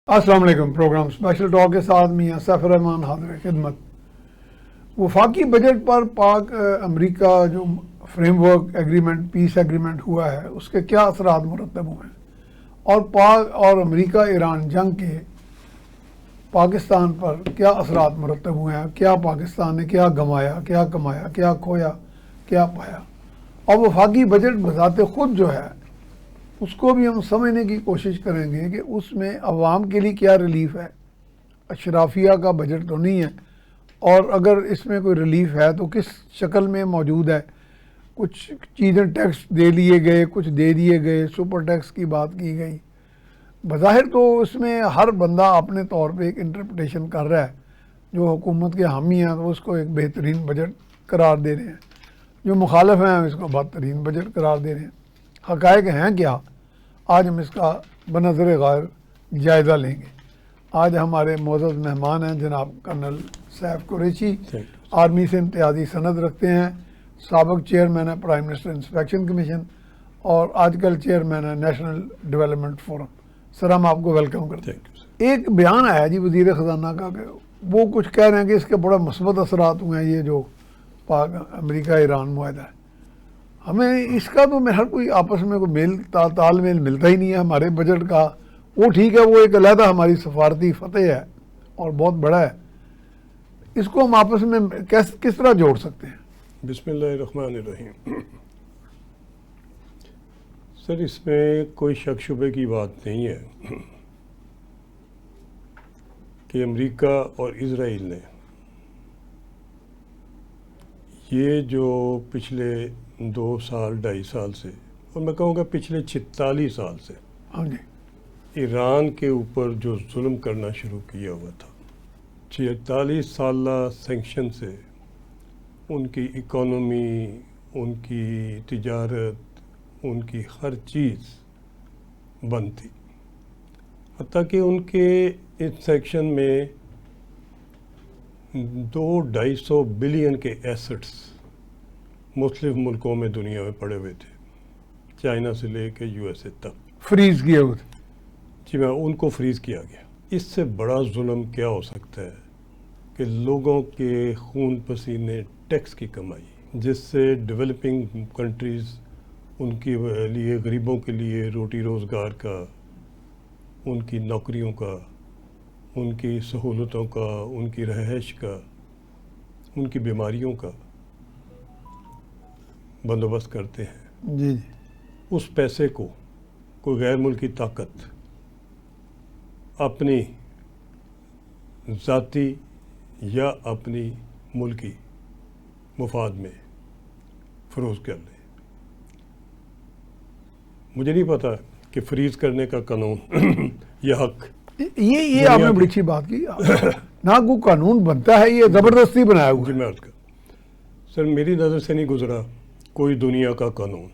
السلام علیکم. Programme special talk کے ساتھ میاں سیف الرحمان حاضر خدمت. وفاقی بجٹ پر پاک امریکہ جو فریم ورک ایگریمنٹ پیس ایگریمنٹ ہوا ہے اس کے کیا اثرات مرتب ہوئے ہیں، اور پاک اور امریکہ ایران جنگ کے پاکستان پر کیا اثرات مرتب ہوئے ہیں، کیا پاکستان نے کیا گنوایا، کیا کمایا، کیا کھویا، کیا پایا. اور وفاقی بجٹ بذات خود جو ہے اس کو بھی ہم سمجھنے کی کوشش کریں گے کہ اس میں عوام کے لیے کیا ریلیف ہے. اشرافیہ کا بجٹ تو نہیں ہے، اور اگر اس میں کوئی ریلیف ہے تو کس شکل میں موجود ہے. کچھ چیزیں ٹیکس دے لیے گئے، کچھ دے دیے گئے، سپر ٹیکس کی بات کی گئی. بظاہر تو اس میں ہر بندہ اپنے طور پہ ایک انٹرپریٹیشن کر رہا ہے. جو حکومت کے حامی ہیں تو اس کو ایک بہترین بجٹ قرار دے رہے ہیں، جو مخالف ہیں اس کو بدترین بجٹ قرار دے رہے ہیں. حقائق ہیں کیا، آج ہم اس کا بنظر غور جائزہ لیں گے. آج ہمارے معزز مہمان ہیں جناب کرنل سیف قریشی، آرمی سے امتیازی سند رکھتے ہیں، سابق چیئرمین ہے پرائم منسٹر انسپیکشن کمیشن، اور آج کل چیئرمین ہے نیشنل ڈیولپمنٹ فورم. سر ہم آپ کو ویلکم کرتے ہیں. ایک بیان آیا جی وزیر خزانہ کا کہ وہ کچھ کہہ رہے ہیں کہ اس کے بڑے مثبت اثرات ہوئے ہیں، یہ جو پاک امریکہ ایران معاہدہ ہے. ہمیں اس کا تو ہر کوئی آپس میں کوئی میل تال میل ملتا ہی نہیں ہے. ہمارے بجٹ کا وہ ٹھیک ہے، وہ ایک علیحدہ ہماری سفارتی فتح ہے اور بہت بڑا ہے. اس کو ہم آپس میں کس طرح جوڑ سکتے ہیں؟ بسم اللہ الرحمن الرحیم. سر اس میں کوئی شک شبے کی بات نہیں ہے کہ امریکہ اور اسرائیل نے یہ جو پچھلے 2-2.5 سال سے، اور میں کہوں گا پچھلے 46 سال سے ہاں جی ایران کے اوپر جو ظلم کرنا شروع کیا ہوا تھا، 46 سالہ سینکشن سے ان کی اکانومی، ان کی تجارت، ان کی ہر چیز بند تھی. حتیٰ کہ ان کے اس سیکشن میں 200-250 بلین کے ایسٹس مختلف ملکوں میں دنیا میں پڑے ہوئے تھے، چائنا سے لے کے یو ایس اے تک. فریز کیے ہوئے تھے. جی میں ان کو فریز کیا گیا. اس سے بڑا ظلم کیا ہو سکتا ہے کہ لوگوں کے خون پسینے ٹیکس کی کمائی، جس سے ڈیولپنگ کنٹریز ان کے لیے، غریبوں کے لیے روٹی روزگار کا، ان کی نوکریوں کا، ان کی سہولتوں کا، ان کی رہائش کا، ان کی بیماریوں کا بندوبست کرتے ہیں. جی جی اس پیسے کو کوئی غیر ملکی طاقت اپنی ذاتی یا اپنی ملکی مفاد میں فروخت کر لے. مجھے نہیں پتا کہ فریز کرنے کا قانون یا حق، یہ آپ نے بڑی اچھی بات کی. نہ کوئی قانون بنتا ہے، یہ زبردستی بنایا ہوا ہے. میں عرض کر سر میری نظر سے نہیں گزرا کوئی دنیا کا قانون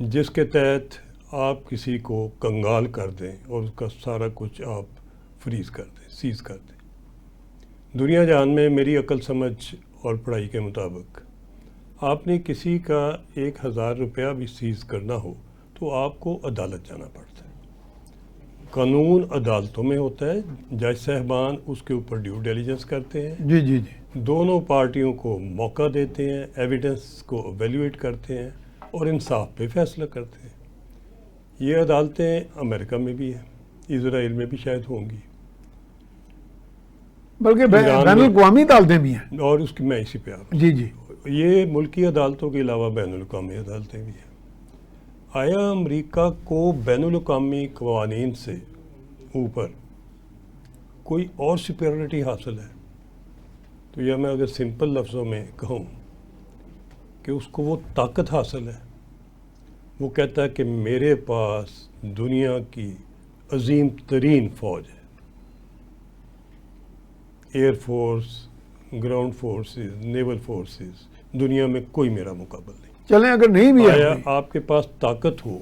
جس کے تحت آپ کسی کو کنگال کر دیں اور اس کا سارا کچھ آپ فریز کر دیں، سیز کر دیں. دنیا جہان میں میری عقل سمجھ اور پڑھائی کے مطابق آپ نے کسی کا 1000 روپیہ بھی سیز کرنا ہو تو آپ کو عدالت جانا پڑتا ہے. قانون عدالتوں میں ہوتا ہے، جج صاحبان اس کے اوپر ڈیو ڈیلیجنس کرتے ہیں، جی جی جی دونوں پارٹیوں کو موقع دیتے ہیں، ایویڈنس کو ایویلویٹ کرتے ہیں اور انصاف پہ فیصلہ کرتے ہیں. یہ عدالتیں امریکہ میں بھی ہیں، اسرائیل میں بھی شاید ہوں گی، بلکہ بین الاقوامی عدالتیں بھی ہیں. اور اس کی میں اسی پہ جی جی یہ ملکی عدالتوں کے علاوہ بین الاقوامی عدالتیں بھی ہیں. آیا امریکہ کو بین الاقوامی قوانین سے اوپر کوئی اور سپیریورٹی حاصل ہے؟ تو یہ میں اگر سمپل لفظوں میں کہوں کہ اس کو وہ طاقت حاصل ہے، وہ کہتا ہے کہ میرے پاس دنیا کی عظیم ترین فوج ہے، air force, ground forces, naval forces, دنیا میں کوئی میرا مقابل نہیں. چلیں اگر نہیں بھی ہے، آیا آپ کے پاس طاقت ہو،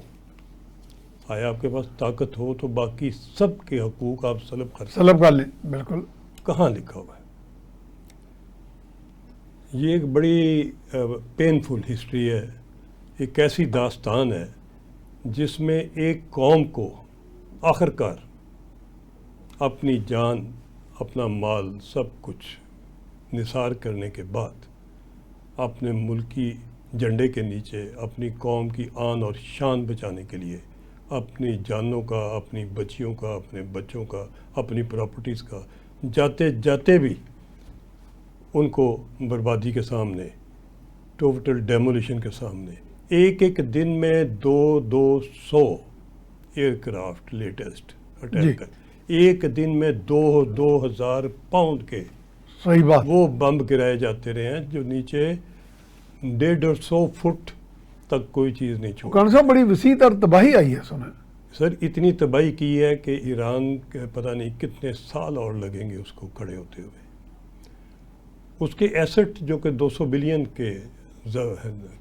آیا آپ کے پاس طاقت ہو تو باقی سب کے حقوق آپ سلب کر لیں. بالکل. کہاں لکھا ہوا ہے؟ یہ ایک بڑی پینفل ہسٹری ہے، ایک ایسی داستان ہے جس میں ایک قوم کو آخر کار اپنی جان اپنا مال سب کچھ نثار کرنے کے بعد اپنے ملکی جھنڈے کے نیچے اپنی قوم کی آن اور شان بچانے کے لیے اپنی جانوں کا، اپنی بچیوں کا، اپنے بچوں کا، اپنی پراپرٹیز کا جاتے جاتے بھی ان کو بربادی کے سامنے، ٹوٹل ڈیمولیشن کے سامنے ایک ایک دن میں 200 ایئر کرافٹ لیٹسٹ اٹیک کر ایک دن میں 2000 پاؤنڈ کے صحیح بات. وہ بم گرائے جاتے رہے ہیں جو نیچے 150 فٹ تک کوئی چیز نہیں چھوڑ. کون سا بڑی وسیع تر تباہی آئی ہے سنا. سر اتنی تباہی کی ہے کہ ایران کے پتہ نہیں کتنے سال اور لگیں گے اس کو کھڑے ہوتے ہوئے. اس کے ایسٹ جو کہ 200 بلین کے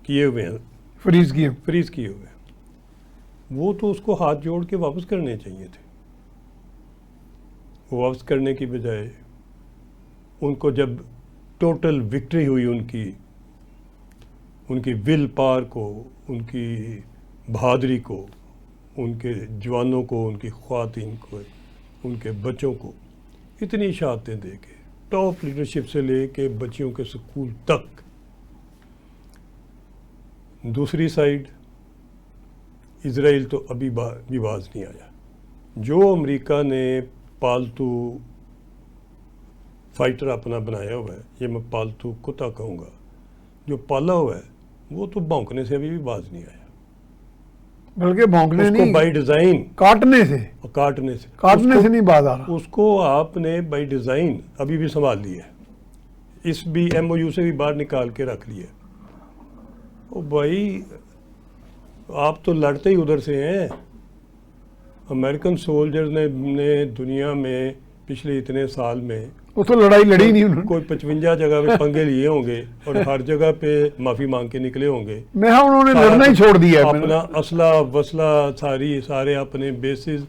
کیے ہوئے ہیں، فریز کیے ہوئے ہیں، وہ تو اس کو ہاتھ جوڑ کے واپس کرنے چاہیے تھے. وہ واپس کرنے کی بجائے ان کو جب ٹوٹل وکٹری ہوئی ان کی ول پاور کو، ان کی بہادری کو، ان کے جوانوں کو، ان کی خواتین کو، ان کے بچوں کو اتنی اشاعتیں دے کے ٹاپ لیڈرشپ سے لے کے بچیوں کے سکول تک. دوسری سائیڈ اسرائیل تو ابھی بھی باز نہیں آیا. جو امریکہ نے پالتو فائٹر اپنا بنایا ہوا ہے، یہ میں پالتو کتا کہوں گا، جو پالا ہوا ہے وہ تو بھونکنے سے ابھی بھی باز نہیں آیا. بلکہ بھونکنے اس کو نہیں، بائی ڈیزائن کاٹنے سے نہیں باز آ رہا. اس کو آپ نے بائی ڈیزائن ابھی بھی سنبھال لیا ہے. اس بھی ایم او یو سے بھی باہر نکال کے رکھ لیا. او بھائی آپ تو لڑتے ہی ادھر سے ہیں. امریکن سولجرز نے دنیا میں پچھلے اتنے سال میں وہ تو لڑائی لڑی نہیں انہوں نے. کوئی 55 جگہ پہ پنگے لیے ہوں گے اور ہر جگہ پہ معافی مانگ کے نکلے ہوں گے. انہوں نے لڑنا ہی چھوڑ دیا ہے. اپنا اسلحہ وسلہ سارے اپنے بیسز،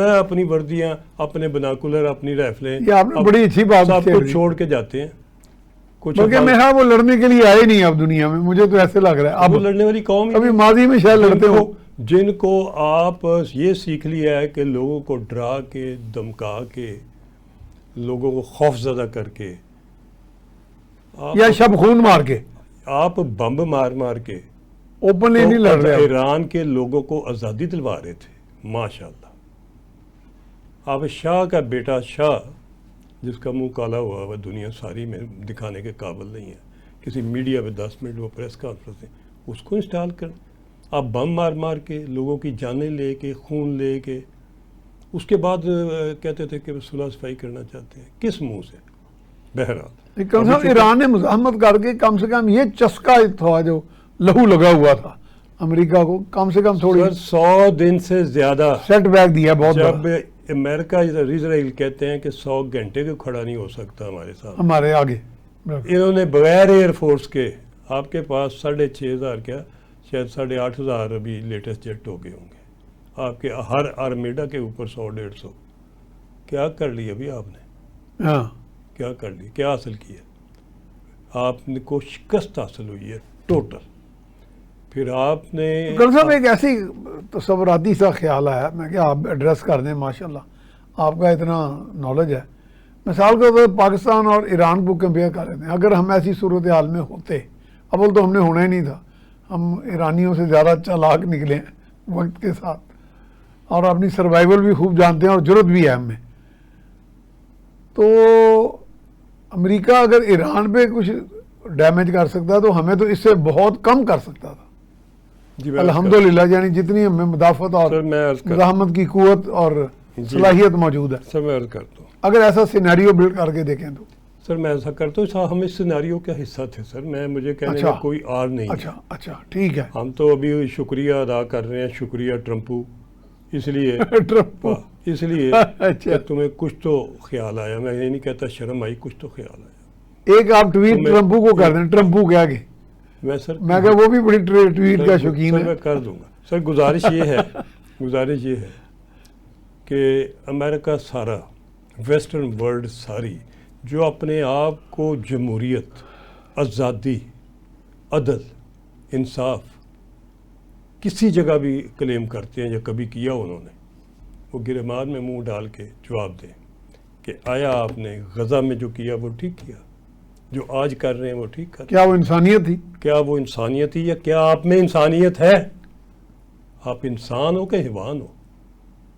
اپنی وردیاں، اپنے بناکولر، اپنی رائفلیں، یہ آپ نے بڑی اچھی بات سب کچھ چھوڑ کے جاتے ہیں. بلکہ وہ لڑنے کے لیے آئے نہیں اب دنیا میں. مجھے تو ایسے لگ رہا ہے اب لڑنے والی قوم ابھی ماضی میں شاید لڑتے ہو، جن کو آپ یہ سیکھ لیا ہے کہ لوگوں کو ڈرا کے، دمکا کے، لوگوں کو خوف زدہ کر کے، یا شب خون مار کے، آپ بمب مار کے اوپنلی نہیں لڑ رہے. ایران کے لوگوں کو آزادی دلوا رہے تھے. ماشاءاللہ. آپ شاہ کا بیٹا شاہ، جس کا منہ کالا ہوا وہ دنیا ساری میں دکھانے کے قابل نہیں ہے، کسی میڈیا پہ 10 منٹ وہ پریس کانفرنس ہے، اس کو انسٹال کر. آپ بم مار کے، لوگوں کی جانیں لے کے، خون لے کے، اس کے بعد کہتے تھے کہ صلح صفائی کرنا چاہتے ہیں. کس منہ سے؟ بہرحال کم سے کم ایران نے مزاحمت کر کے کم سے کم یہ چسکا تھا جو لہو لگا ہوا تھا امریکہ کو، کم سے کم تھوڑی 100 دن سے زیادہ سیٹ بیک دیا. بہت جب امریکہ اسرائیل کہتے ہیں کہ 100 گھنٹے کو کھڑا نہیں ہو سکتا ہمارے ساتھ، ہمارے آگے. انہوں نے بغیر ایئر فورس کے، آپ کے پاس 6,500 کیا شاید 8,500 ابھی لیٹسٹ جیٹ ہو گئے ہوں گے آپ کے، ہر آرمیڈا کے اوپر 100-150. کیا کر لی ابھی آپ نے؟ ہاں کیا کر لی؟ کیا حاصل کیا؟ آپ کو شکست حاصل ہوئی ہے ٹوٹل. پھر آپ نے صاحب ایک ایسی تصوراتی سا خیال آیا، میں کہ آپ ایڈریس کر دیں. ماشاءاللہ آپ کا اتنا نالج ہے. مثال کے طور پر پاکستان اور ایران کو کمپیئر کر لیتے ہیں. اگر ہم ایسی صورتحال میں ہوتے، اول تو ہم نے ہونا ہی نہیں تھا، ہم ایرانیوں سے زیادہ چالاک نکلے ہیں وقت کے ساتھ، اور اپنی سروائیول بھی خوب جانتے ہیں اور جرت بھی ہے ہم میں. تو امریکہ اگر ایران پہ کچھ ڈیمیج کر سکتا تو ہمیں تو اس سے بہت کم کر سکتا تھا. الحمدللہ یعنی جتنی ہمیں مدافعت اور مزاحمت کی قوت اور صلاحیت موجود ہے. سر میں عرض کرتا ہوں، اگر ایسا سینیریو بلڈ کر کے دیکھیں تو. سر میں ایسا کرتا ہوں، ہم اس سیناریو کا حصہ تھے سر. مجھے کہنے کا کوئی آر نہیں ہے. اچھا ٹھیک ہے. ہم تو ابھی شکریہ ادا کر رہے ہیں. شکریہ ٹرمپو، اس لیے کہ تمہیں کچھ تو خیال آیا. میں یہ نہیں کہتا شرم آئی، کچھ تو خیال آیا. ایک آپ ٹویٹ ٹرمپو کو کر دیں. ٹرمپو کیا کہ میں کہ وہ بھی بڑی ٹویٹ کا شوقین ہے. میں کر دوں گا سر. گزارش یہ ہے کہ امریکہ سارا، ویسٹرن ورلڈ ساری، جو اپنے آپ کو جمہوریت، آزادی، عدل، انصاف کسی جگہ بھی کلیم کرتے ہیں یا کبھی کیا انہوں نے، وہ گرمان میں منہ ڈال کے جواب دیں کہ آیا آپ نے غزہ میں جو کیا وہ ٹھیک کیا، جو آج کر رہے ہیں وہ ٹھیک کر رہے کیا وہ انسانیت تھی؟ ہیں؟ کیا وہ انسانیت ہی، یا کیا آپ میں انسانیت ہے؟ آپ انسان ہو کہ حیوان ہو؟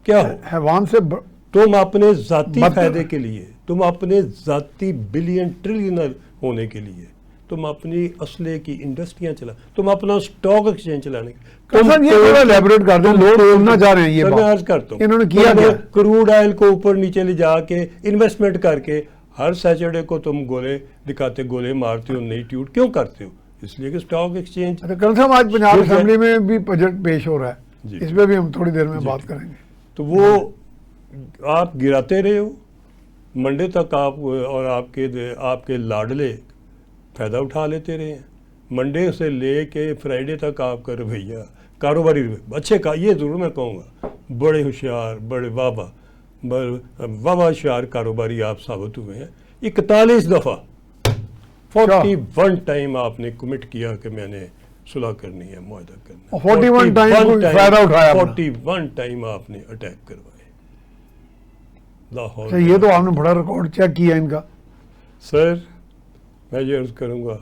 کیا ہو؟ حیوان سے تم اپنے ذاتی بدتر فائدے کے لیے، تم اپنے ذاتی بلین ٹریلینر ہونے کے لیے، تم اپنی اسلحے کی انڈسٹریاں چلا، تم اپنا اسٹاک ایکسچینج چلانے صاحب یہ تھوڑا الیبوریٹ کر دیں، لوگ سننا چاہ رہے ہیں یہ سر میں عرض بات کرتا ہوں، انہوں نے کیا تم کیا؟ کروڈ آئل کو اوپر نیچے لے جا کے انویسٹمنٹ کر کے ہر سیچرڈے کو تم گولے دکھاتے، گولے مارتے ہو، نئی ٹیوٹ کیوں کرتے ہو؟ اس لیے کہ اسٹاک ایکسچینج اچھا کرن صاحب آج پنجاب ٹھیک ہے۔ اسمبلی میں بھی بجٹ پیش ہو رہا ہے، جی۔ اس پہ بھی ہم تھوڑی دیر میں جی، بات ٹھیک۔ کریں گے۔ تو وہ آپ گراتے رہے ہو منڈے تک، آپ اور آپ کے لاڈلے فائدہ اٹھا لیتے رہے ہیں۔ منڈے سے لے کے فرائیڈے تک آپ کا رویہ کاروباری اچھے کا، یہ ضرور میں کہوں گا بڑے ہوشیار، بڑے واہ ہوشیار کاروباری آپ ثابت ہوئے ہیں۔ 41 دفعہ 41 ٹائم آپ نے کمٹ کیا کہ میں نے صلح کرنی ہے، معاہدہ کرنا ہے۔ 41 ٹائم کوئی فائدہ اٹھایا اپنا۔ 41 ٹائم آپ نے اٹیک کروائے۔ لاہور اچھا یہ تو آپ نے بڑا ریکارڈ چیک کیا ان کا۔ سر میں یہ عرض کروں گا،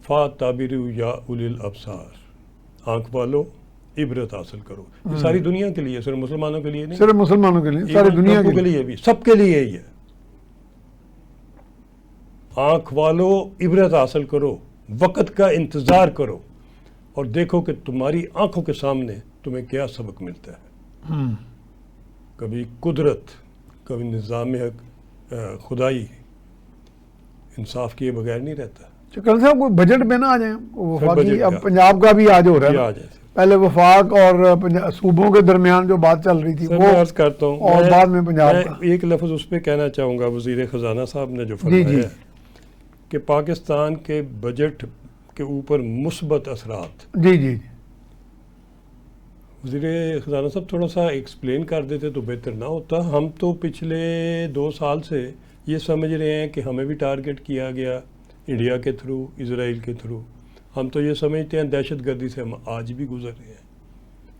فَاتَبِرُوا یا اولی الابصار، آنکھ والو عبرت حاصل کرو۔ یہ ساری دنیا کے لیے، صرف مسلمانوں کے لیے نہیں، صرف مسلمانوں کے لیے، ساری دنیا کے کے لیے۔ لیے بھی، سب کے لیے ہی ہے۔ آنکھ والو عبرت حاصل کرو، وقت کا انتظار کرو اور دیکھو کہ تمہاری آنکھوں کے سامنے تمہیں کیا سبق ملتا ہے۔ کبھی قدرت، کبھی نظام خدائی انصاف کیے بغیر نہیں رہتا۔ کرن صاحب کوئی بجٹ میں نہ آ جائیں، وفاقی بجٹ اب کا۔ پنجاب کا بھی آج ہو رہا یہ ہے آ نا۔ جائے سر۔ پہلے وفاق اور صوبوں کے درمیان جو بات چل رہی تھی سر وہ، میں عرض کرتا ہوں، اور بعد میں پنجاب میں کا۔ ایک لفظ اس پہ کہنا چاہوں گا، وزیر خزانہ صاحب نے جو جی فرمایا جی۔ ہے کہ پاکستان کے بجٹ کے اوپر مثبت اثرات۔ جی جی۔ وزیر خزانہ صاحب تھوڑا سا ایکسپلین کر دیتے تو بہتر نہ ہوتا۔ ہم تو پچھلے 2 سال سے یہ سمجھ رہے ہیں کہ ہمیں بھی ٹارگٹ کیا گیا انڈیا کے تھرو، اسرائیل کے تھرو۔ ہم تو یہ سمجھتے ہیں دہشت گردی سے ہم آج بھی گزر رہے ہیں۔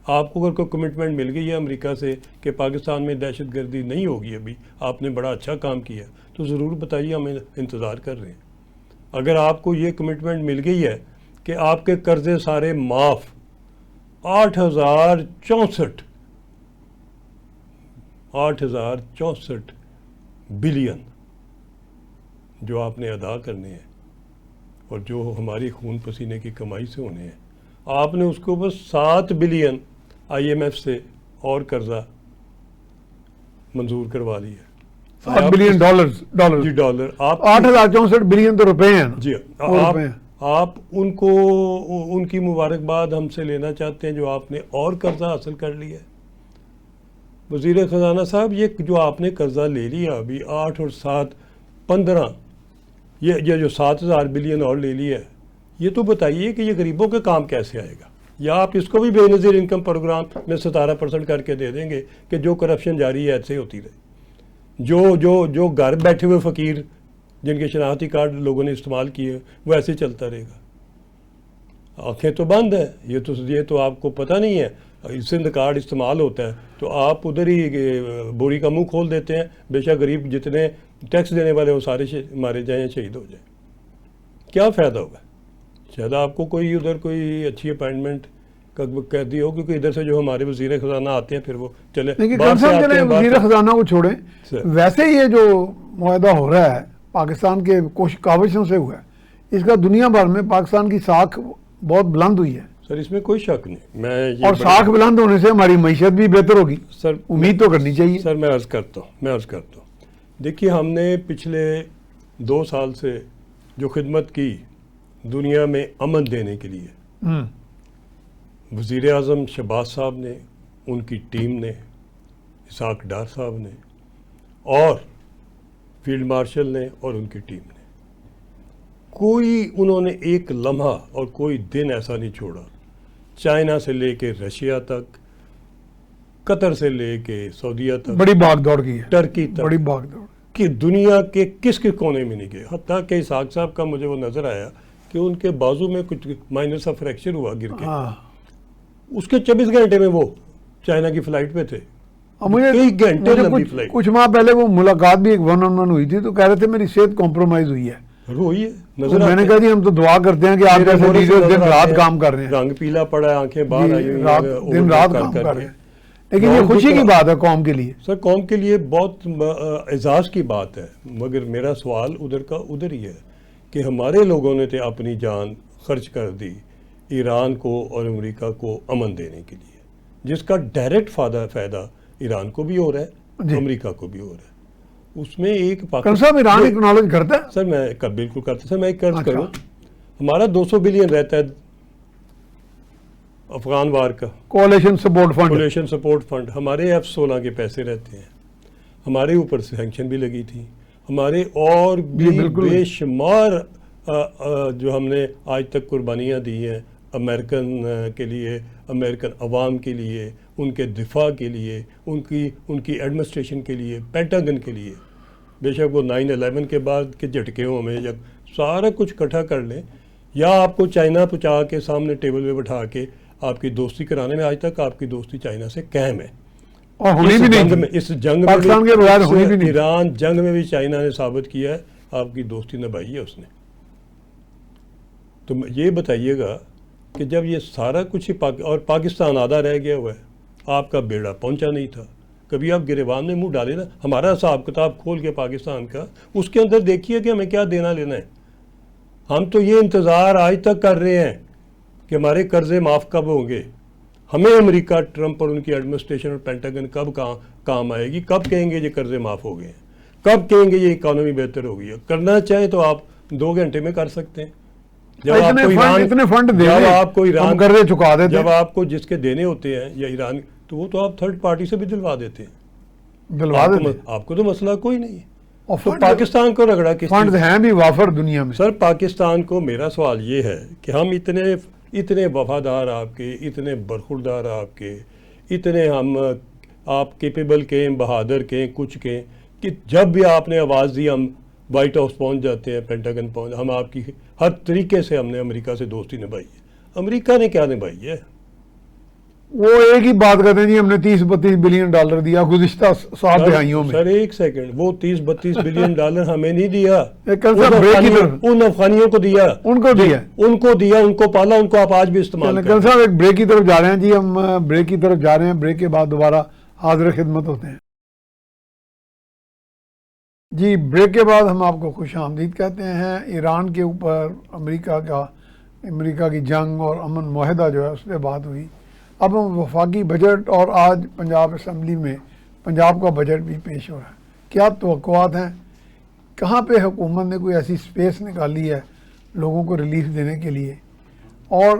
آپ کو اگر کوئی کمٹمنٹ مل گئی ہے امریکہ سے کہ پاکستان میں دہشت گردی نہیں ہوگی، ابھی آپ نے بڑا اچھا کام کیا، تو ضرور بتائیے، ہمیں انتظار کر رہے ہیں۔ اگر آپ کو یہ کمٹمنٹ مل گئی ہے کہ آپ کے قرضے سارے معاف، 8,064 بلین جو آپ نے ادا کرنے ہیں اور جو ہماری خون پسینے کی کمائی سے ہونے ہیں، آپ نے اس کو بس 7 بلین IMF سے اور قرضہ منظور کروا لیا۔ 7 بلین ڈالر۔ جی ڈالر۔ آپ 8,064 بلین تو روپے ہیں نا۔ جی وہ روپے ہیں۔ آپ ان کو ان کی مبارکباد ہم سے لینا چاہتے ہیں جو آپ نے اور قرضہ حاصل کر لیا ہے۔ وزیر خزانہ صاحب، یہ جو آپ نے قرضہ لے لیا ابھی 8 اور 7 15، یہ جو 7,000 بلین اور لے لیا ہے، یہ تو بتائیے کہ یہ غریبوں کے کام کیسے آئے گا؟ یا آپ اس کو بھی بے نظیر انکم پروگرام میں 17% کر کے دے دیں گے کہ جو کرپشن جاری ہے ایسے ہوتی رہے، جو گھر بیٹھے ہوئے فقیر جن کے شناختی کارڈ لوگوں نے استعمال کیے وہ ایسے چلتا رہے گا؟ آنکھیں تو بند ہیں، یہ تو آپ کو پتہ نہیں ہے۔ سندھ کارڈ استعمال ہوتا ہے تو آپ ادھر ہی بوری کا منہ کھول دیتے ہیں، بے شک غریب جتنے ٹیکس دینے والے وہ سارے مارے جائیں، شہید ہو جائیں۔ کیا فائدہ ہوگا؟ شاید آپ کو کوئی ادھر کوئی اچھی اپائنٹمنٹ کا کہہ دی ہو، کیونکہ ادھر سے جو ہمارے وزیر خزانہ آتے ہیں پھر وہ چلے باہر سے آتے ہیں، وزیر خزانہ کو چھوڑیں، سر۔ ویسے یہ جو معاہدہ ہو رہا ہے پاکستان کے کاوشوں سے ہوا ہے، اس کا دنیا بھر میں پاکستان کی ساکھ بہت بلند ہوئی ہے، سر اس میں کوئی شک نہیں۔ میں یہ اور ساکھ بلند ہونے سے ہماری معیشت بھی بہتر ہوگی، سر امید تو کرنی چاہیے۔ سر میں عرض کرتا ہوں دیکھیے، ہم نے پچھلے 2 سال سے جو خدمت کی دنیا میں امن دینے کے لیے، وزیر اعظم شہباز صاحب نے، ان کی ٹیم نے، اسحاق ڈار صاحب نے اور فیلڈ مارشل نے اور ان کی ٹیم نے، انہوں نے ایک لمحہ اور کوئی دن ایسا نہیں چھوڑا، چائنا سے لے کے رشیا تک، قطر سے لے کے سعودیہ تک، بڑی بھاگ دوڑ کی ہے، ٹرکی تک، بڑی بھاگ دوڑ کہ دنیا کے کس کونے میں نہیں گئے۔ حتیٰ کہ اسحاق صاحب کا مجھے وہ نظر آیا کہ ان کے بازو میں کچھ مائنر سا فریکچر ہوا گر کے، ہاں۔ اس کے 24 گھنٹے میں وہ چائنا کی فلائٹ پہ تھے۔ مجھے کئی گھنٹے لمبی فلائٹ کچھ ماہ پہلے وہ ملاقات بھی ایک 1-on-1 ہوئی تھی تو کہہ رہے تھے میری صحت کمپرومائز ہوئی ہے. روئی ہے تو نظر میں نے کہا جی ہم تو دعا کرتے ہیں کہ آپ جیسے لیڈر دن رات کام کر رہے ہیں, رنگ پیلا پڑا ہے, آنکھیں باہر آئی ہوئی ہیں, دن رات کام کر رہے ہیں. لیکن یہ خوشی کی بات ہے قوم کے لیے. سر قوم کے لیے بہت اعزاز کی بات ہے, مگر میرا سوال ادھر کا ادھر ہی ہے کہ ہمارے لوگوں نے تو اپنی جان خرچ کر دی ایران کو اور امریکہ کو امن دینے کے لیے, جس کا ڈائریکٹ فائدہ ایران کو بھی ہو رہا ہے, امریکہ کو بھی ہو رہا ہے. اس میں ایک صاحب ایران اکنالج کرتا ہے سر, میں بالکل کرتا. سر میں ایک قرض کروں, ہمارا 200 بلین رہتا ہے افغان وار کا کولیشن سپورٹ فنڈ, ہمارے F-16 کے پیسے رہتے ہیں, ہمارے اوپر سینکشن بھی لگی تھی, ہمارے اور بھی بے شمار جو ہم نے آج تک قربانیاں دی ہیں امریکن کے لیے, امریکن عوام کے لیے, ان کے دفاع کے لیے, ان کی ایڈمنسٹریشن کے لیے, پینٹاگن کے لیے. بے شک وہ 9/11 کے بعد کے جھٹکے ہوں میں جب سارا کچھ اکٹھا کر لیں, یا آپ کو چائنا پہنچا کے سامنے ٹیبل پہ بٹھا کے آپ کی دوستی کرانے میں, آج تک آپ کی دوستی چائنا سے قائم ہے. اور ہونی بھی نہیں, اس جنگ پاکستان کے بغیر ہونی بھی نہیں. ایران جنگ میں بھی چائنا نے ثابت کیا ہے آپ کی دوستی نبھائی ہے اس نے. تو یہ بتائیے گا کہ جب یہ سارا کچھ ہی اور پاکستان آدھا رہ گیا ہوا ہے, آپ کا بیڑا پہنچا نہیں تھا, کبھی آپ گریبان میں منہ ڈالے نا, ہمارا حساب کتاب کھول کے پاکستان کا, اس کے اندر دیکھیے کہ ہمیں کیا دینا لینا ہے. ہم تو یہ انتظار آج تک کر رہے ہیں کہ ہمارے قرضے معاف کب ہوں گے, ہمیں امریکہ ٹرمپ اور ان کی ایڈمنسٹریشن اور پینٹاگن کب کام آئے گی, کب کہیں گے یہ قرضے معاف ہو گئے ہیں, کب کہیں گے یہ اکانومی بہتر ہو گئی ہے. کرنا چاہیں تو آپ 2 گھنٹے میں کر سکتے ہیں. جب آپ کو ایران قرضے چکا دیتے, جب آپ کو جس کے دینے ہوتے ہیں یا ایران, تو وہ تو آپ تھرڈ پارٹی سے بھی دلوا دیتے ہیں. آپ کو تو مسئلہ کوئی نہیں ہے. تو پاکستان کو رگڑا کس فنڈز ہیں بھی وافر دنیا میں. سر پاکستان کو میرا سوال یہ ہے کہ ہم اتنے وفادار آپ کے, اتنے برخوردار آپ کے, اتنے ہم آپ کیپیبل کہیں, بہادر کہیں, کچھ کہیں, کہ جب بھی آپ نے آواز دی ہم وائٹ ہاؤس پہنچ جاتے ہیں, پینٹاگن پہنچ, ہم آپ کی ہر طریقے سے ہم نے امریکہ سے دوستی نبھائی ہے. امریکہ نے کیا نبھائی ہے؟ وہ ایک ہی بات کرتے ہیں جی ہم نے $30-32 بلین دیا گزشتہ 7 دہائیوں میں. سر ایک سیکنڈ, وہ 30-32 بلین ڈالر ہمیں نہیں دیا, ان افغانیوں کو دیا, ان کو پالا, ان کو آپ آج بھی استعمال کریں. صاحب ایک بریک کی طرف جا رہے ہیں جی, ہم بریک کی طرف جا رہے ہیں, بریک کے بعد دوبارہ حاضر خدمت ہوتے ہیں. جی بریک کے بعد ہم آپ کو خوش آمدید کہتے ہیں. ایران کے اوپر امریکہ کی جنگ اور امن معاہدہ جو ہے اس پہ بات ہوئی. اب ہم وفاقی بجٹ, اور آج پنجاب اسمبلی میں پنجاب کا بجٹ بھی پیش ہو رہا ہے. کیا توقعات ہیں, کہاں پہ حکومت نے کوئی ایسی سپیس نکالی ہے لوگوں کو ریلیف دینے کے لیے, اور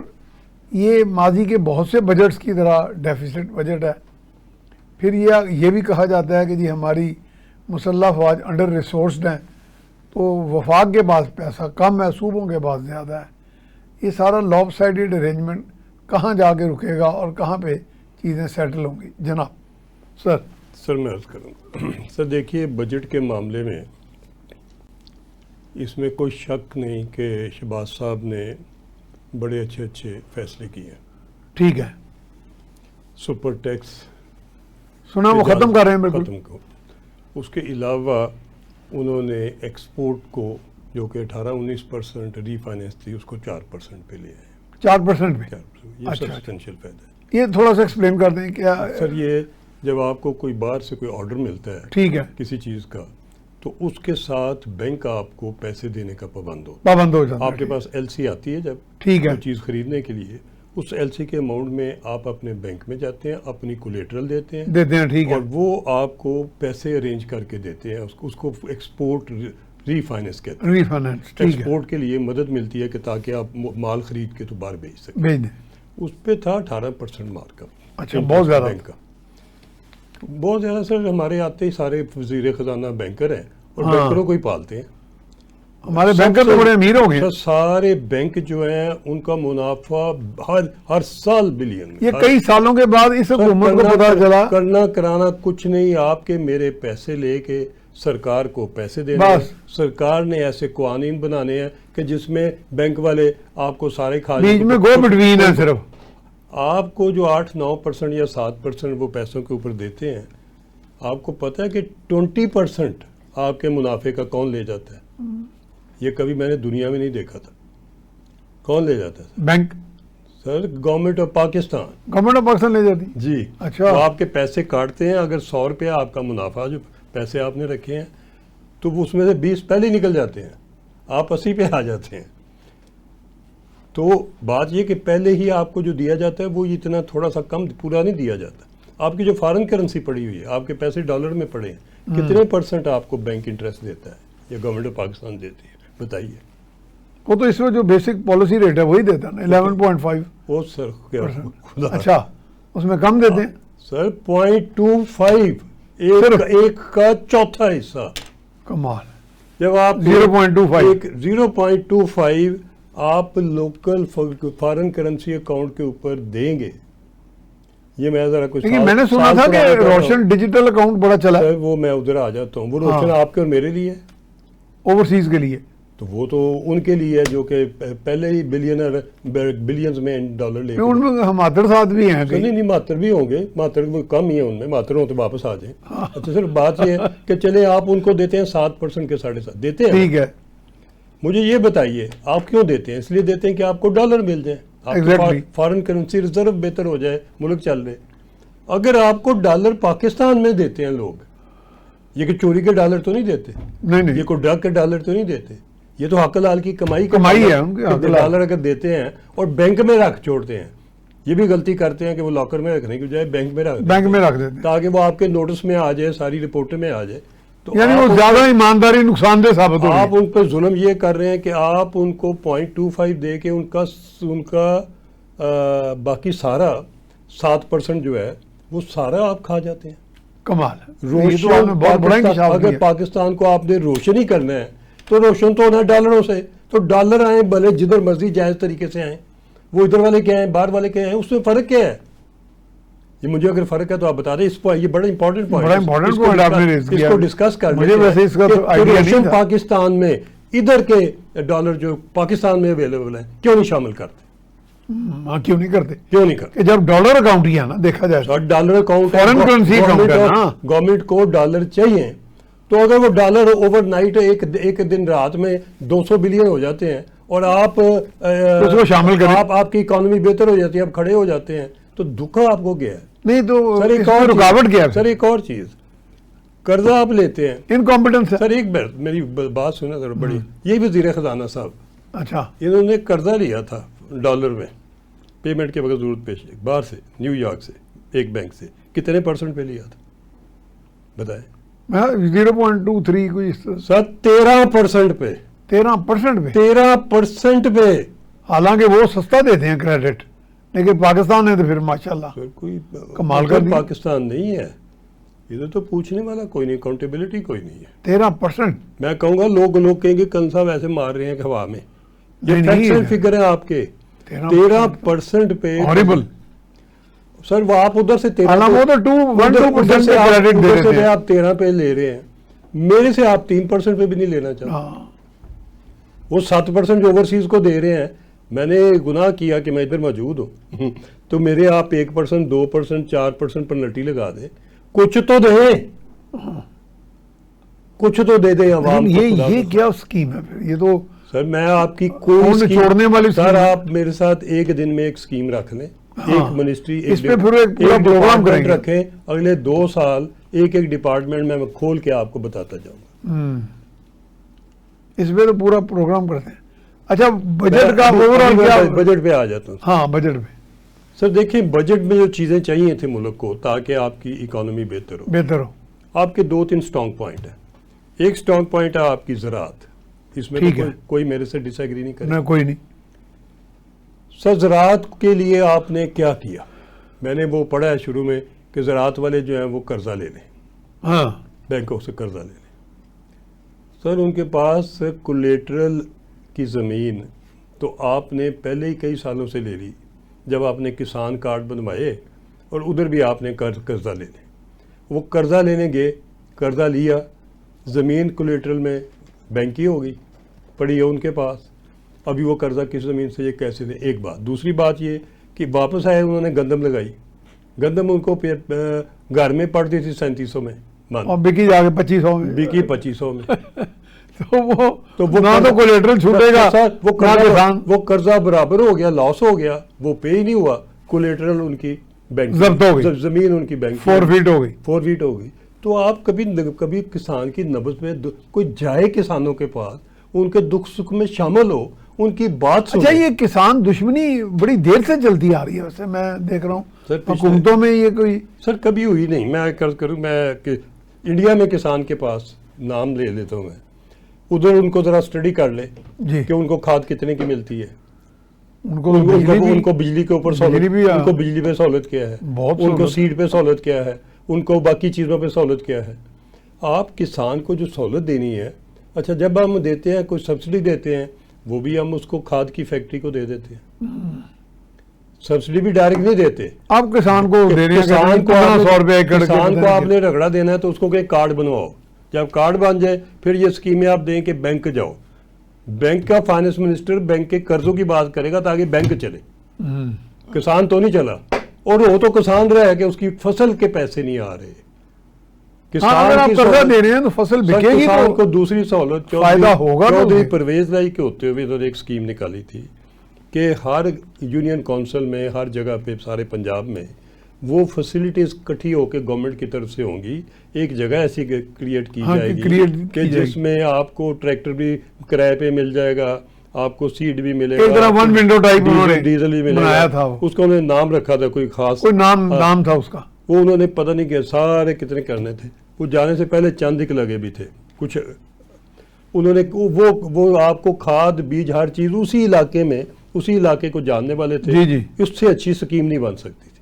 یہ ماضی کے بہت سے بجٹس کی طرح ڈیفیسٹ بجٹ ہے. پھر یہ بھی کہا جاتا ہے کہ جی ہماری مسلح افواج انڈر ریسورسڈ ہیں, تو وفاق کے پاس پیسہ کم ہے, صوبوں کے پاس زیادہ ہے. یہ سارا لاب سائڈڈ ارینجمنٹ کہاں جا کے رکے گا اور کہاں پہ چیزیں سیٹل ہوں گی جناب؟ سر میں عرض کروں. سر دیکھیے بجٹ کے معاملے میں اس میں کوئی شک نہیں کہ شہباز صاحب نے بڑے اچھے فیصلے کیے ہیں. ٹھیک ہے, سپر ٹیکس سنا وہ ختم کر رہے ہیں بالکل. ختم کو. اس کے علاوہ انہوں نے ایکسپورٹ کو جو کہ 18-19% ری فائننس تھی, اس کو 4% پہ لے آئے. 4% پہ, یہ سبسٹینشیل فائدہ ہے. یہ تھوڑا سا ایکسپلین کر دیں کیا سر. یہ جب آپ کو کوئی باہر سے کوئی آرڈر ملتا ہے, ٹھیک ہے, کسی چیز کا, تو اس کے ساتھ بینک آپ کو پیسے دینے کا پابند ہو جاتا ہے. آپ کے پاس LC آتی ہے جب ٹھیک ہے چیز خریدنے کے لیے, اس LC کے اماؤنٹ میں آپ اپنے بینک میں جاتے ہیں, اپنی کولیٹرل دیتے ہیں, ٹھیک ہے, اور وہ آپ کو پیسے ارینج کر کے دیتے ہیں. اس کو ایکسپورٹ ری فائننس کہتے ہیں. ایکسپورٹ کے لیے مدد ملتی ہے کہ تاکہ آپ مال خرید کے تو باہر بیچ سکیں. اس پہ تھا 18% مارک اپ. اچھا, بہت زیادہ بینک کا, بہت زیادہ. سر ہمارے آتے ہی سارے وزیر خزانہ بینکر ہیں, اور بینکروں کو ہی پالتے ہیں. ہمارے بینکر تو بڑے امیر ہو گئے. سارے بینک جو ہیں ان کا منافع ہر سال بلین میں. یہ کئی سالوں کے بعد اس حکومت کو پتہ چلا کرنا کرانا کچھ نہیں, آپ کے میرے پیسے لے کے سرکار کو پیسے دینے. سرکار نے ایسے قوانین بنانے ہیں کہ جس میں بینک والے آپ کو سارے کھا جائیں, بیچ میں گو بٹوین ہے. صرف آپ کو جو 8-9% یا 7% وہ پیسوں کے اوپر دیتے ہیں, آپ کو پتہ ہے کہ 20% آپ کے منافع کا کون لے جاتا ہے؟ یہ کبھی میں نے دنیا میں نہیں دیکھا تھا. کون لے جاتا ہے bank? Sir government of Pakistan. Government of Pakistan لے جاتی؟ جی. اچھا. تو آپ کے پیسے کاٹتے ہیں. اگر 100 روپیہ آپ کا منافع جو پیسے آپ نے رکھے ہیں تو اس میں سے 20 پہلے ہی نکل جاتے ہیں, آپ 80 پہ آ جاتے ہیں. تو بات یہ کہ پہلے ہی آپ کو جو دیا جاتا ہے وہ اتنا تھوڑا سا کم پورا نہیں دیا جاتا. آپ کی جو فارن کرنسی پڑی ہوئی ہے, آپ کے پیسے ڈالر میں پڑے ہیں, کتنے % آپ کو بینک انٹرسٹ دیتا ہے یا گورنمنٹ آف پاکستان دیتی ہے بتائیے؟ وہ تو اس میں جو بیسک پالیسی ریٹ ہے وہی دیتا ہے نا 11.5. وہ سر کیا خدا. اچھا اس میں کم دیتے ہیں سر 0.25 ایک کا چوتھا حصہ. کمال. جب آپ 0.25 0.25 آپ لوکل فارن کرنسی اکاؤنٹ کے اوپر دیں گے. یہ میں ذرا کچھ لیکن میں نے سنا تھا کہ روشن ڈیجیٹل اکاؤنٹ بڑا چلا ہے. وہ میں ادھر آ جاتا ہوں. وہ روشن آپ کے اور میرے لیے اوورسیز کے لیے. تو وہ تو ان کے لیے ہے جو کہ پہلے ہی بلینز میں ڈالر لے. ان میں ہماتر ساتھ بھی ہیں. نہیں ماتر بھی ہوں گے, ماتر کم ہی ہیں ان میں, ماتر ہوں تو واپس آ جائیں. اچھا سر بات یہ ہے کہ چلے آپ ان کو دیتے ہیں 7% کے 7.5 دیتے ہیں. ٹھیک ہے. مجھے یہ بتائیے آپ کیوں دیتے ہیں؟ اس لیے دیتے ہیں کہ آپ کو ڈالر مل جائے, فارن کرنسی ریزرو بہتر ہو جائے, ملک چل رہے. اگر آپ کو ڈالر پاکستان میں دیتے ہیں لوگ, یہ کہ چوری کے ڈالر تو نہیں دیتے, نہیں یہ کوئی ڈرگ کے ڈالر تو نہیں دیتے, یہ تو حق حلال کی کمائی ہے ان کی. ڈالر اگر دیتے ہیں اور بینک میں رکھ چھوڑتے ہیں, یہ بھی غلطی کرتے ہیں کہ وہ لاکر میں رکھنے کی بجائے بینک میں رکھ دیتے ہیں تاکہ وہ آپ کے نوٹس میں آ جائے, ساری رپورٹ میں آ جائے. تو یعنی وہ زیادہ ایمانداری نقصان دہ ثابت ہو رہی ہے. آپ ان پہ ظلم یہ کر رہے ہیں کہ آپ ان کو 0.25 دے کے ان کا باقی سارا 7% جو ہے وہ سارا آپ کھا جاتے ہیں. کمال. اگر پاکستان کو آپ نے روشن ہی کرنا ہے تو روشن تو ہونا ہے ڈالروں سے. تو ڈالر آئیں بھلے جدھر مرضی جائز طریقے سے آئیں, وہ ادھر والے کیا ہیں باہر والے کیا ہیں, اس میں فرق کیا ہے؟ یہ مجھے اگر فرق ہے تو آپ بتا دیں. اس کو یہ بڑا امپورٹنٹ پوائنٹ ہے, اس کو ڈسکس کر لیں. روشن پاکستان میں ادھر کے ڈالر جو پاکستان میں اویلیبل ہیں کیوں نہیں شامل کرتے؟ کیوں نہیں کرتے؟ جب ڈالر اکاؤنٹ ہی ہے نا دیکھا جائے, dollar account foreign currency account ہے نا, گورنمنٹ کو ڈالر چاہیے. تو اگر وہ ڈالر اوور نائٹ ایک دن رات میں 200 بلین ہو جاتے ہیں اور آپ اس کو شامل کریں, آپ کی اکانومی بہتر ہو جاتی ہے, آپ کھڑے ہو جاتے ہیں, تو دھوکا آپ کو گیا ہے. نہیں تو رکاوٹ کیا ہے؟ سر ایک اور چیز, قرضہ آپ لیتے ہیں, انکمپیٹنس ہے. سر ایک بار میری بات سنا ذرا بڑی. یہ وزیر خزانہ صاحب, اچھا انہوں نے قرضہ لیا تھا ڈالر میں پیمنٹ کے وقت ضرورت پیش باہر سے, نیو یارک سے, ایک بینک سے. کتنے % پہ لیا تھا بتائیں؟ 0.23 کوئی اس طرح. سر 13% پہ. 13% پہ. حالانکہ وہ سستا دیتے ہیں کریڈٹ, لیکن پاکستان ہے تو پھر ماشاءاللہ کوئی کمال کر دیا. پاکستان نہیں ہے ادھر, تو پوچھنے والا کوئی نہیں, اکاؤنٹیبلٹی کوئی نہیں ہے. 13%. میں کہوں گا لوگ کہیں گے کن صاحب ایسے مار رہے ہیں کہ ہوا میں. یہ فیکٹس اینڈ فگر ہیں آپ کے. 13% پہ. ہاریبل. سر وہ آپ ادھر سے 1-2% کریڈٹ دے رہے ہیں, آپ 13 پہ لے رہے ہیں, میرے سے آپ 3% پہ بھی نہیں لینا چاہتے. وہ 7% جو اوورسیز کو دے رہے ہیں, میں نے گناہ کیا کہ میں ادھر موجود ہوں تو میرے آپ 1%, 2%, 4% پنلٹی لگا دیں. کچھ تو دیں, کچھ تو دے دیں عوام. یہ کیا اسکیم ہے پھر؟ یہ تو سر میں آپ کی کوئی چھوڑنے والی سر, آپ میرے ساتھ ایک دن میں ایک اسکیم رکھ لیں, ایک منسٹری, اس پہ پھر ایک پورا پروگرام کریں گے. رکھیں, اگلے 2 سال ایک ڈپارٹمنٹ میں کھول کے آپ کو بتاتا جاؤں گا. اس پہ تو پورا پروگرام کرتے ہیں. اچھا بجٹ کا اوورآل کیا؟ بجٹ پہ آ جاتا ہوں. ہاں بجٹ پہ. سر دیکھیں بجٹ میں جو چیزیں چاہیے تھے ملک کو تاکہ آپ کی اکانومی بہتر ہو, آپ کے 2-3 اسٹرانگ پوائنٹ ہیں. ایک اسٹرانگ پوائنٹ ہے آپ کی زراعت. اس میں کوئی میرے سے ڈس ایگری نہیں کرے. کوئی نہیں. سر زراعت کے لیے آپ نے کیا کیا؟ میں نے وہ پڑھا ہے شروع میں کہ زراعت والے جو ہیں وہ قرضہ لے لیں, بینکوں سے قرضہ لے لیں. سر ان کے پاس کولیٹرل کی زمین تو آپ نے پہلے ہی کئی سالوں سے لے لی, جب آپ نے کسان کارڈ بنوائے, اور ادھر بھی آپ نے قرضہ لے لیں. وہ قرضہ لینے گئے, قرضہ لیا, زمین کولیٹرل میں بینک کی ہو گئی, پڑی ہے ان کے پاس. ابھی وہ قرضہ کس زمین سے یہ کیسے دیں؟ ایک بات. دوسری بات یہ کہ واپس آئے, انہوں نے گندم لگائی. گندم ان کو گھر میں پڑتی تھی 3700 میں, بند. اور بکی جا کے 2500 میں. بکی 2500 میں. تو وہ نہ تو کولیٹرل چھوٹے گا, وہ قرضہ برابر ہو گیا, لاس ہو گیا, وہ پے ہی نہیں ہوا, کولیٹرل ان کی بینک ضبط ہو گئی, زمین ان کی بینک 4 فیٹ ہو گئی. 4 فیٹ ہو گئی. تو آپ کبھی کسان کی نبض میں کوئی جائے کسانوں کے پاس, ان کے دکھ سکھ میں شامل ہو, ان کی بات سنیں. اچھا, یہ کسان دشمنی بڑی دیر سے چلتی آ رہی ہے ویسے, میں دیکھ رہا ہوں حکومتوں میں یہ کوئی. سر کبھی ہوئی نہیں. میں عرض کروں, میں انڈیا میں کسان کے پاس نام لے لیتا ہوں میں, ادھر ان کو ذرا اسٹڈی کر لے کہ ان کو کھاد کتنے کی ملتی ہے, ان کو بجلی کے اوپر سہولت, ان کو بجلی پہ سہولت کیا ہے, ان کو سیڈ پہ سہولت کیا ہے, ان کو باقی چیزوں پہ سہولت کیا ہے. آپ کسان کو جو سہولت دینی ہے, اچھا جب ہم دیتے ہیں کوئی سبسڈی دیتے ہیں, وہ بھی ہم اس کو کھاد کی فیکٹری کو دے دیتے ہیں. سبسڈی بھی ڈائریکٹ نہیں دیتے. آپ کسان کو دے رہے ہیں, کسان کو آپ نے رگڑا دینا ہے تو اس کو کہ کارڈ بنواؤ. جب کارڈ بن جائے پھر یہ اسکیمیں آپ دیں کہ بینک جاؤ. بینک کا فائنانس منسٹر بینک کے قرضوں کی بات کرے گا تاکہ بینک چلے, کسان تو نہیں چلا. اور وہ تو کسان رہا ہے کہ اس کی فصل کے پیسے نہیں آ رہے. کسان قرضہ دے رہے ہیں تو فصل بکے گی, کسان کو دوسری سہولت فائدہ ہوگا. چودھری پرویز لائی کے ہوتے ہوئے ادھر ایک اسکیم نکالی تھی کہ ہر یونین کونسل میں, ہر جگہ پہ, سارے پنجاب میں وہ فیسلٹیز کٹھی ہو کے گورنمنٹ کی طرف سے ہوں گی. ایک جگہ ایسی کریٹ کی جائے گی کہ جس میں آپ کو ٹریکٹر بھی کرائے پہ مل جائے گا, آپ کو سیڈ بھی ملے گا, ایک طرح ون ونڈو ٹائپ ڈیزل بھی ملے گا. اس کو انہوں نے نام رکھا تھا کوئی خاص, کوئی نام تھا اس کا. وہ انہوں نے پتہ نہیں کہ سارے کتنے کرنے تھے. وہ جانے سے پہلے چند ایک لگے بھی تھے کچھ. انہوں نے وہ آپ کو کھاد بیج ہر چیز اسی علاقے میں, اسی علاقے کو جاننے والے تھے. اس سے اچھی اسکیم نہیں بن سکتی تھی,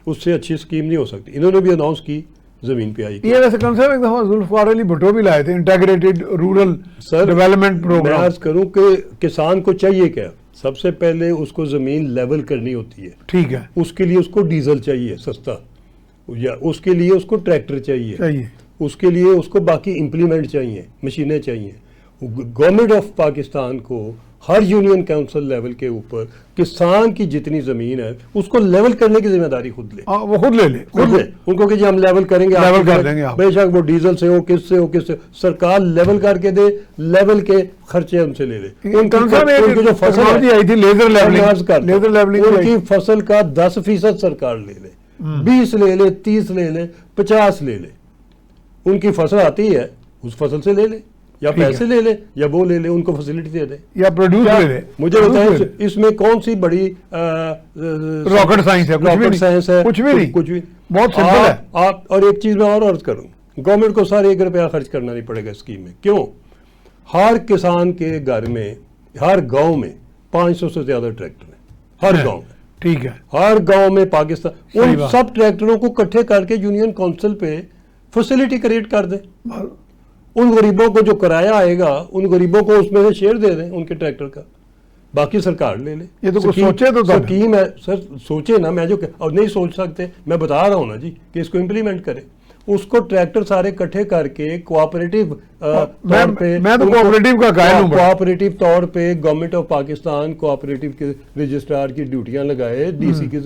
اس سے اچھی اسکیم نہیں ہو سکتی. انہوں نے بھی اناؤنس کی, زمین پہ آئی. یہ ویسے کنسرن ایک دفعہ ذوالفقار علی بھٹو بھی لائے تھے, انٹیگریٹڈ رورل ڈیولپمنٹ پروگرام. میں عرض کروں کہ کسان کو چاہیے کیا, سب سے پہلے اس کو زمین لیول کرنی ہوتی ہے. ٹھیک ہے. اس کے لیے اس کو ڈیزل چاہیے سستا, یا اس کے لیے اس کو ٹریکٹر چاہیے, اس کے لیے اس کو باقی امپلیمنٹ چاہیے, مشینیں چاہیے. گورنمنٹ آف پاکستان کو ہر یونین کونسل لیول کے اوپر کسان کی جتنی زمین ہے اس کو لیول کرنے کی ذمہ داری خود لے. وہ خود لے ان کو کہ جی ہم لیول کریں گے, لیول کر دیں گے. بے شک وہ ڈیزل سے ہو, کس سے ہو, کس سے, سرکار لیول کر کے دے, لیول کے خرچے ان سے لے لے. ان کی جو فصل آئی تھی لیزر لیولنگ, ان کی فصل کا 10% سرکار لے لے, 20 لے لے, 30 لے لے, 50 لے لے. ان کی فصل آتی ہے, اس فصل سے لے لے, یا پیسے لے لے, یا وہ لے لے, ان کو فیسلٹی دے دے, یا پروڈیوس لے لے. مجھے بتائیں اس میں کون سی بڑی راکٹ سائنس ہے؟ کچھ بھی نہیں, بہت سمپل ہے. آپ اور ایک چیز میں اور عرض کروں, گورنمنٹ کو سارے 1 روپیہ خرچ کرنا نہیں پڑے گا اسکیم میں. کیوں؟ ہر کسان کے گھر میں, ہر گاؤں میں 500 سے زیادہ ٹریکٹر ہیں, ہر گاؤں میں. ٹھیک ہے. ہر گاؤں میں پاکستان, ان سب ٹریکٹروں کو اکٹھے کر کے یونین کونسل پہ فیسلٹی کریٹ کر دیں. ان غریبوں کو جو کرایہ آئے گا, ان غریبوں کو اس میں سے شیئر دے دیں ان کے ٹریکٹر کا, باقی سرکار لے لے. یہ تو سوچے تو اسکیم ہے سر, سوچے نا. میں جو اور نہیں سوچ سکتے, میں بتا رہا ہوں نا جی کہ اس کو امپلیمنٹ کریں. اس کو ٹریکٹر سارے اکٹھے کر کے کوآپریٹیو طور پہ, میں تو کوآپریٹیو کا قائل ہوں, کوآپریٹیو طور پہ گورنمنٹ آف پاکستان کوآپریٹیو کے رجسٹرار کی ڈیوٹیاں لگائے, ڈی سی کی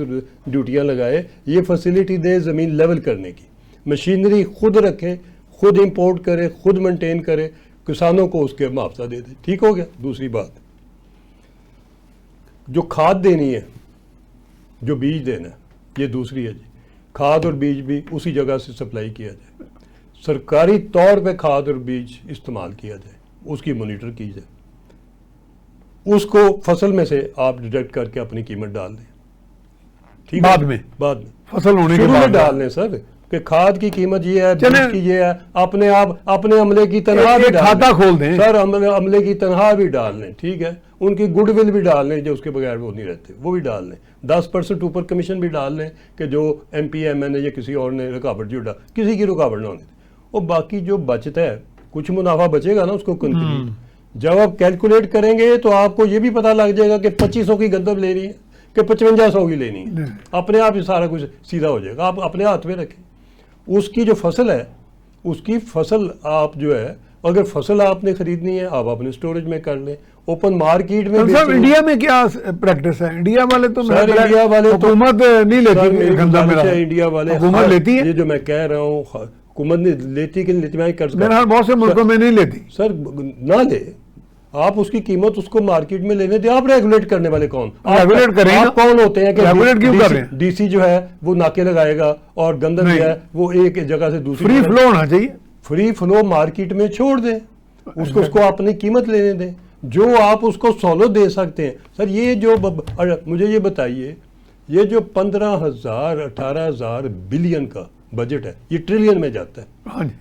ڈیوٹیاں لگائے, یہ فیسلٹی دے زمین لیول کرنے کی. مشینری خود رکھے, خود امپورٹ کرے, خود مینٹین کرے, کسانوں کو اس کے معاوضہ دے دے. ٹھیک ہو گیا. دوسری بات, جو کھاد دینی ہے, جو بیج دینا ہے, یہ دوسری ہے جی. کھاد اور بیج بھی اسی جگہ سے سپلائی کیا جائے, سرکاری طور پہ کھاد اور بیج استعمال کیا جائے, اس کی مانیٹر کی جائے, اس کو فصل میں سے آپ ڈیڈکٹ کر کے اپنی قیمت ڈال دیں. ٹھیک, بعد میں فصل ہونے کے بعد ڈال دیں سر کہ کھاد کی قیمت یہ ہے, بیج کی یہ ہے. اپنے آپ اپنے عملے کی تنخواہ بھی کھاتا کھول دیں سر, عملے کی تنخواہ بھی ڈال لیں. ٹھیک ہے. ان کی گڈ ول بھی ڈال لیں جو اس کے بغیر وہ نہیں رہتے, وہ بھی ڈال لیں. 10% اوپر کمیشن بھی ڈال لیں کہ جو ایم پی ایم این اے یا کسی اور نے رکاوٹ جو کسی کی رکاوٹ نہ ہونے دے. اور باقی جو بچتا ہے, کچھ منافع بچے گا نا, اس کو کنکریٹ جب آپ کیلکولیٹ کریں گے تو آپ کو یہ بھی پتہ لگ جائے گا کہ 2500 کی گندم لینی ہے کہ 5500 کی لینی ہے. اپنے آپ ہی سارا کچھ سیدھا ہو جائے گا. آپ اپنے ہاتھ میں رکھیں. اس کی جو فصل ہے, اس کی فصل آپ جو ہے, اگر فصل آپ نے خریدنی ہے آپ اپنے سٹوریج میں کر لیں, اوپن مارکیٹ میں. صاحب انڈیا میں کیا پریکٹس ہے؟ انڈیا والے تو حکومت نہیں لیتی گندم, انڈیا والے حکومت لیتی ہے. یہ جو میں کہہ رہا ہوں, حکومت نے لیتی کہ نہیں لیتی میں قرض میرے خیال بہت سے ملکوں میں نہیں لیتی. سر نہ لے, آپ اس کی قیمت اس کو مارکیٹ میں لینے دیں. آپ ریگولیٹ کرنے والے کون؟ ریگولیٹ کریں. آپ کون ہوتے ہیں کہ ریگولیٹ کیوں کر رہے ہیں؟ ڈی سی جو ہے وہ ناکے لگائے گا اور گندم جو ہے وہ ایک جگہ سے دوسری فری فلو ہونا چاہیے. فری فلو مارکیٹ میں چھوڑ دیں, اس کو اپنی قیمت لینے دیں جو آپ اس کو سہولت دے سکتے ہیں. سر یہ جو مجھے یہ بتائیے, یہ جو 15,000 18,000 بلین کا بجٹ ہے یہ ٹریلین میں جاتا ہے. ہاں جی.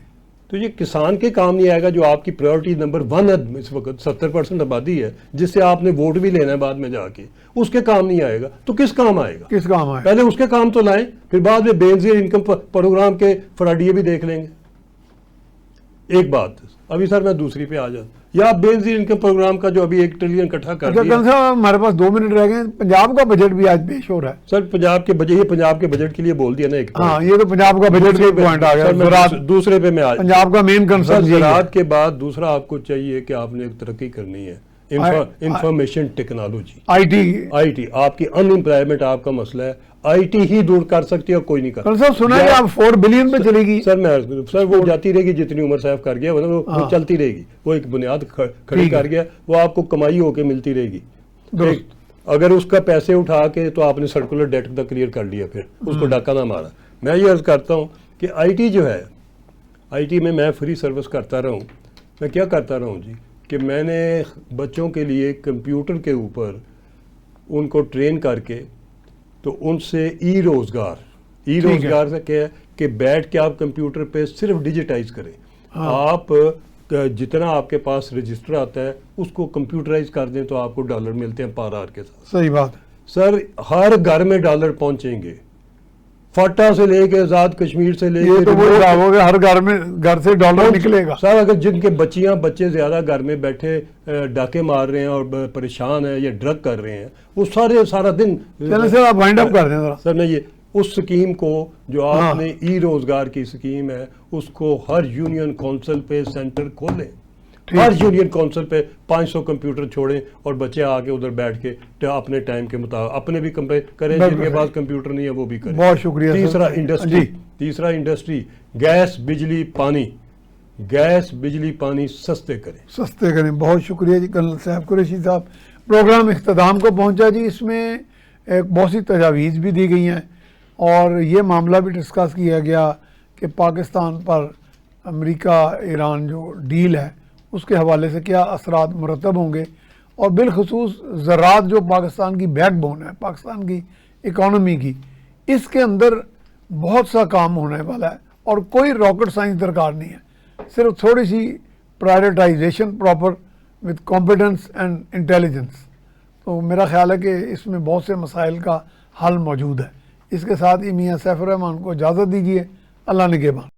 تو یہ کسان کے کام نہیں آئے گا جو آپ کی پرائیورٹی نمبر 1 ہے اس وقت. 70% آبادی ہے جس سے آپ نے ووٹ بھی لینا ہے بعد میں جا کے, اس کے کام نہیں آئے گا تو کس کام آئے گا؟ کس کام آئے؟ پہلے اس کے کام تو لائیں, پھر بعد میں بے نظیر انکم پروگرام کے فراڈیے بھی دیکھ لیں گے. ایک بات ابھی سر میں دوسری پہ آ جاتا, یا آپ بے نظیر انکم پروگرام کا جو ابھی 1 ٹریلین اکٹھا کر دیا. صاحب ہمارے پاس 2 منٹ رہ گئے. پنجاب کا بجٹ بھی آج پیش ہو رہا ہے. سر پنجاب کے بجٹ, یہ پنجاب کے بجٹ کے لیے بول دیا نا ایک. ہاں یہ تو پنجاب کا بجٹ کا پوائنٹ آ گیا. دوسرے پہ میں آج پنجاب کا مین کنسرن زراعت کے بعد دوسرا آپ کو چاہیے کہ آپ نے ایک ترقی کرنی ہے, انفارمیشن ٹیکنالوجی, آئی ٹی. آپ کی ان امپلائمنٹ آپ کا مسئلہ ہے, آئی ٹی ہی دور کر سکتی ہے اور کوئی نہیں کر سکتا. صاحب سنا ہے آپ 4 بلین پہ چلے گی. سر وہ جاتی رہے گی جتنی عمر صاحب کر گیا وہ چلتی رہے گی. وہ ایک بنیاد کھڑی کر گیا, وہ آپ کو کمائی ہو کے ملتی رہے گی. اگر اس کا پیسے اٹھا کے تو آپ نے سرکولر ڈیٹ تک کلیئر کر لیا, پھر اس کو ڈاکہ نہ مارا. میں یہ عرض کرتا ہوں کہ آئی ٹی جو ہے, آئی ٹی میں فری سروس کرتا رہا ہوں. میں کیا کرتا رہا ہوں جی, کہ میں نے بچوں کے لیے کمپیوٹر کے اوپر ان کو ٹرین کر کے تو ان سے ای روزگار سے کیا ہے کہ بیٹھ کے آپ کمپیوٹر پہ صرف ڈیجیٹائز کریں. آپ جتنا آپ کے پاس رجسٹر آتا ہے اس کو کمپیوٹرائز کر دیں تو آپ کو ڈالر ملتے ہیں پر آور کے ساتھ. صحیح بات. سر ہر گھر میں ڈالر پہنچیں گے, فاٹا سے لے کے آزاد کشمیر سے لے کے, تو ہر گھر سے ڈالر نکلے گا. سر اگر جن کے بچے زیادہ گھر میں بیٹھے ڈاکے مار رہے ہیں اور پریشان ہیں یا ڈرگ کر رہے ہیں, وہ سارا دن. چلیں سر آپ وائنڈ اپ کر دیں ذرا. سر میں یہ اس سکیم کو جو آپ نے ای روزگار کی سکیم ہے اس کو ہر یونین کونسل پہ سینٹر کھولیں, ہر یونین کونسل پہ 500 کمپیوٹر چھوڑیں اور بچے آ کے ادھر بیٹھ کے اپنے ٹائم کے مطابق اپنے بھی کریں, جن کے پاس کمپیوٹر نہیں ہے وہ بھی کریں. بہت شکریہ. تیسرا انڈسٹری گیس بجلی پانی سستے کریں. بہت شکریہ جی کرنل صاحب, قریشی صاحب. پروگرام اختتام کو پہنچا جی. اس میں ایک بہت سی تجاویز بھی دی گئی ہیں اور یہ معاملہ بھی ڈسکس کیا گیا کہ پاکستان پر امریکہ ایران جو ڈیل ہے اس کے حوالے سے کیا اثرات مرتب ہوں گے, اور بالخصوص زراعت جو پاکستان کی بیک بون ہے, پاکستان کی اکانومی کی, اس کے اندر بہت سا کام ہونے والا ہے اور کوئی راکٹ سائنس درکار نہیں ہے, صرف تھوڑی سی privatisation proper with competence and intelligence. تو میرا خیال ہے کہ اس میں بہت سے مسائل کا حل موجود ہے. اس کے ساتھ ہی میاں سیف الرحمان کو اجازت دیجیے. اللہ نگہبان.